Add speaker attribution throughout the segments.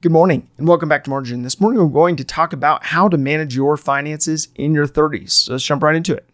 Speaker 1: Good morning and welcome back to Margin. This morning we're going to talk about how to manage your finances in your 30s. So let's jump right into it.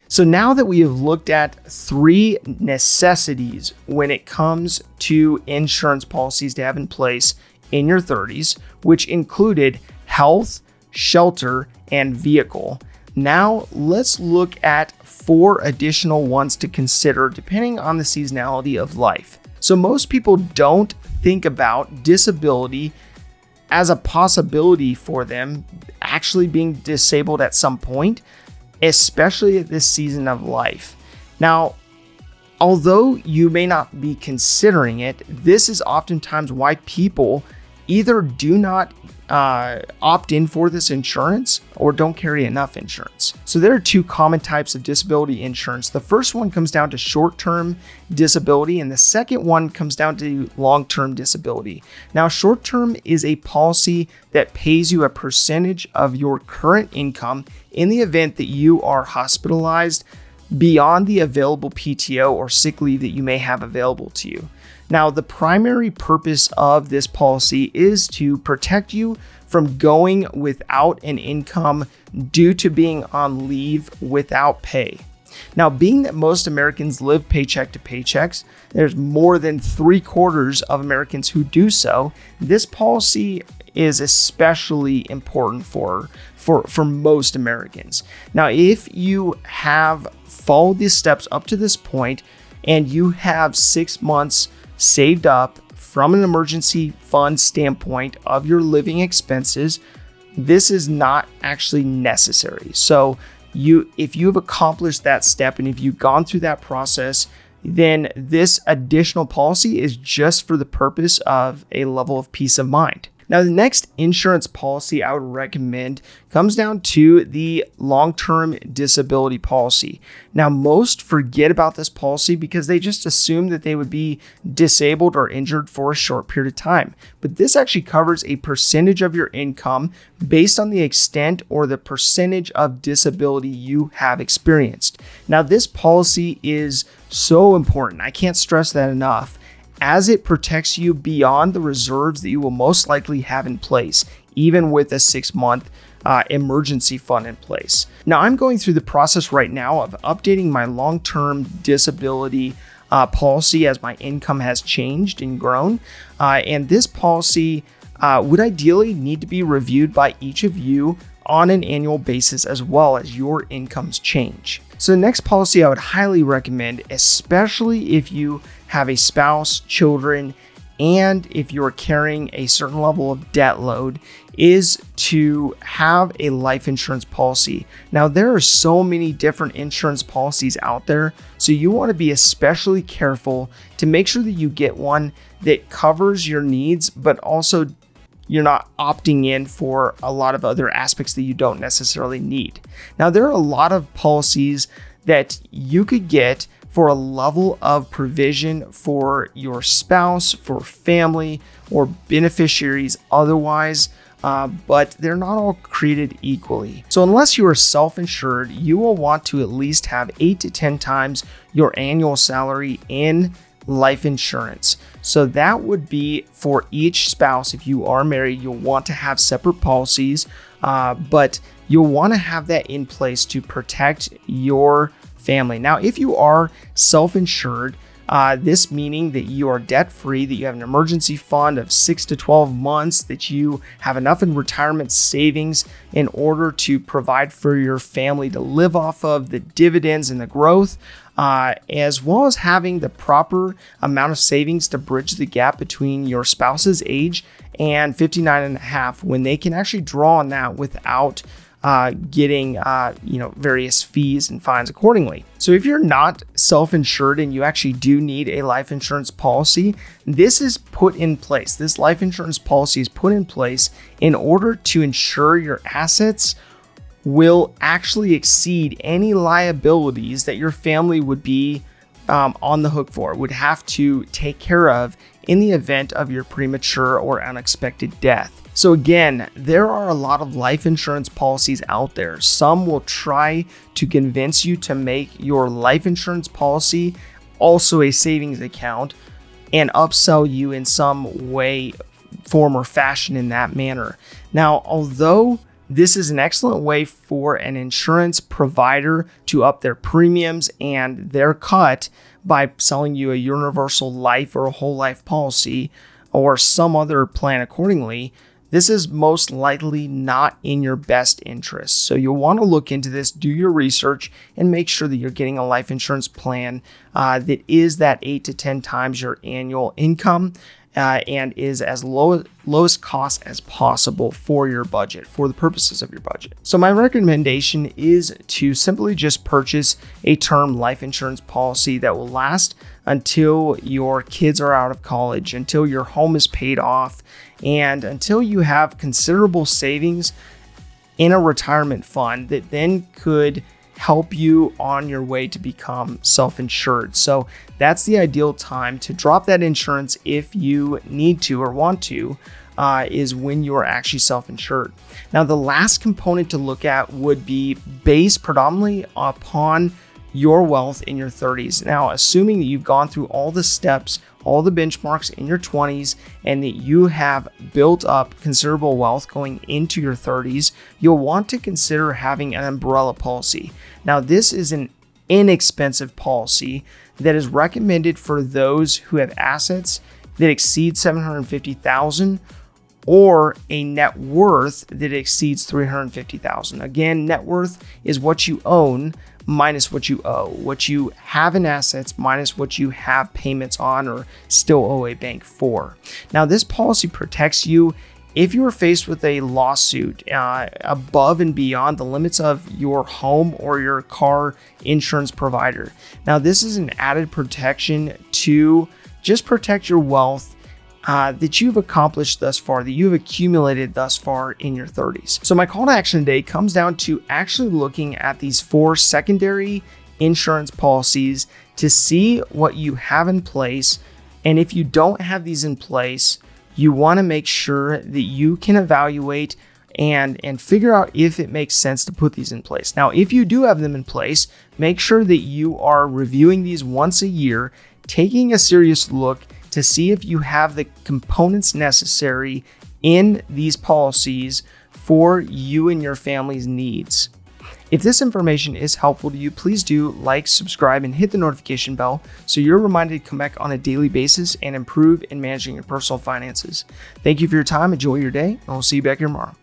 Speaker 1: So now that we have looked at three necessities when it comes to insurance policies to have in place in your 30s, which included health, shelter, and vehicle. Now let's look at four additional ones to consider depending on the seasonality of life. So most people don't think about disability as a possibility for them actually being disabled at some point, especially at this season of life. Now, although you may not be considering it, this is oftentimes why people either do not opt in for this insurance or don't carry enough insurance. So there are two common types of disability insurance. The first one comes down to short-term disability, and the second one comes down to long-term disability. Now, short-term is a policy that pays you a percentage of your current income in the event that you are hospitalized beyond the available PTO or sick leave that you may have available to you. Now, the primary purpose of this policy is to protect you from going without an income due to being on leave without pay. Now, being that most Americans live paycheck to paychecks, there's more than 3/4 of Americans who do so. This policy is especially important for most Americans. Now, if you have followed these steps up to this point and you have 6 months saved up from an emergency fund standpoint of your living expenses, this is not actually necessary. So if you've accomplished that step and if you've gone through that process, then this additional policy is just for the purpose of a level of peace of mind. Now, the next insurance policy I would recommend comes down to the long-term disability policy. Now, most forget about this policy because they just assume that they would be disabled or injured for a short period of time. But this actually covers a percentage of your income based on the extent or the percentage of disability you have experienced. Now, this policy is so important. I can't stress that enough, as it protects you beyond the reserves that you will most likely have in place, even with a 6-month emergency fund in place. Now, I'm going through the process right now of updating my long-term disability policy as my income has changed and grown. And this policy would ideally need to be reviewed by each of you on an annual basis as well as your incomes change. So the next policy I would highly recommend, especially if you have a spouse, children, and if you're carrying a certain level of debt load, is to have a life insurance policy. Now, there are so many different insurance policies out there, so you want to be especially careful to make sure that you get one that covers your needs, but also you're not opting in for a lot of other aspects that you don't necessarily need. Now, there are a lot of policies that you could get for a level of provision for your spouse, for family, or beneficiaries otherwise, but they're not all created equally. So unless you are self-insured, you will want to at least have 8 to 10 times your annual salary in life insurance. So that would be for each spouse. If you are married, you'll want to have separate policies, but you'll want to have that in place to protect your family. Now, if you are self-insured, this meaning that you are debt-free, that you have an emergency fund of 6 to 12 months, that you have enough in retirement savings in order to provide for your family to live off of the dividends and the growth, as well as having the proper amount of savings to bridge the gap between your spouse's age and 59 and a half, when they can actually draw on that without getting various fees and fines accordingly. So if you're not self-insured and you actually do need a life insurance policy, this is put in place. This life insurance policy is put in place in order to ensure your assets will actually exceed any liabilities that your family would be on the hook for, would have to take care of in the event of your premature or unexpected death. So again, there are a lot of life insurance policies out there. Some will try to convince you to make your life insurance policy also a savings account and upsell you in some way, form, or fashion in that manner. Now, although this is an excellent way for an insurance provider to up their premiums and their cut by selling you a universal life or a whole life policy or some other plan accordingly, this is most likely not in your best interest. So you'll want to look into this, do your research, and make sure that you're getting a life insurance plan that is that 8 to 10 times your annual income and is as lowest cost as possible for your budget, for the purposes of your budget. So my recommendation is to simply just purchase a term life insurance policy that will last until your kids are out of college, until your home is paid off, and until you have considerable savings in a retirement fund that then could help you on your way to become self-insured. So that's the ideal time to drop that insurance if you need to or want to, is when you are actually self-insured. Now, the last component to look at would be based predominantly upon your wealth in your 30s. Now, assuming that you've gone through all the steps, all the benchmarks in your 20s, and that you have built up considerable wealth going into your 30s, you'll want to consider having an umbrella policy. Now, this is an inexpensive policy that is recommended for those who have assets that exceed $750,000 or a net worth that exceeds $350,000. Again, net worth is what you own minus what you owe, what you have in assets minus what you have payments on or still owe a bank for. Now, this policy protects you if you are faced with a lawsuit above and beyond the limits of your home or your car insurance provider. Now, this is an added protection to just protect your wealth that you've accomplished thus far, that you've accumulated thus far in your 30s. So my call to action today comes down to actually looking at these 4 secondary insurance policies to see what you have in place. And if you don't have these in place, you want to make sure that you can evaluate and figure out if it makes sense to put these in place. Now, if you do have them in place, make sure that you are reviewing these once a year, taking a serious look to see if you have the components necessary in these policies for you and your family's needs. If this information is helpful to you, please do like, subscribe, and hit the notification bell so you're reminded to come back on a daily basis and improve in managing your personal finances. Thank you for your time. Enjoy your day, and we'll see you back here tomorrow.